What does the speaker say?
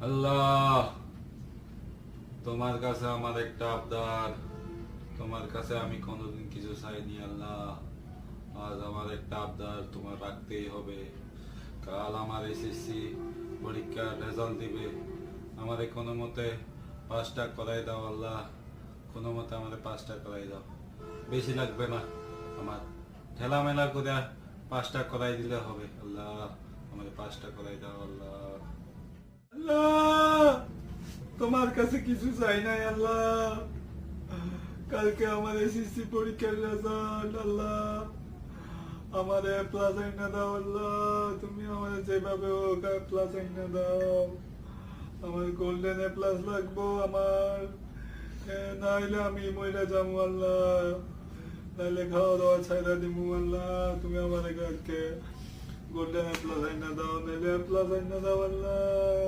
আল্লাহ, তোমার কাছে আমার একটা আবদার। তোমার কাছে আমি কোনোদিন কিছু চাইনি আল্লাহ। আজ আমার একটা আবদার তোমার রাখতেই হবে। কাল আমার এসএসসি পরীক্ষার রেজাল্ট দিবে। আমারে কোনো মতে পাসটা করাই দাও আল্লাহ। কোনো মতে আমারে পাসটা করাই দাও। বেশি লাগবে না আমার, ঠেলামেলা করে পাসটা করাই দিলে হবে আল্লাহ। আমারে পাসটা করাই দাও আল্লাহ। আল্লাহ, তোমার কাছে কিছু চাই নাই আল্লাহ। কালকে আমার এসএসসি পরীক্ষার রেজাল্ট আল্লাহ। আমার এ প্লাস আইনা দাও আল্লাহ। তুমি আমার যেভাবে হোক এ প্লাস আইনা দাও। আমার গোল্ডেন এ প্লাস লাগবো আমার। নাইলে আমি মইরা যাবো আল্লাহ। নাইলে খাওয়া দাওয়া ছাইরা দিমু আল্লাহ। তুমি আমার কালকে গোল্ডেন এ প্লাস আইনা দাও, নাইলে এ প্লাস আইনা দাও আল্লাহ।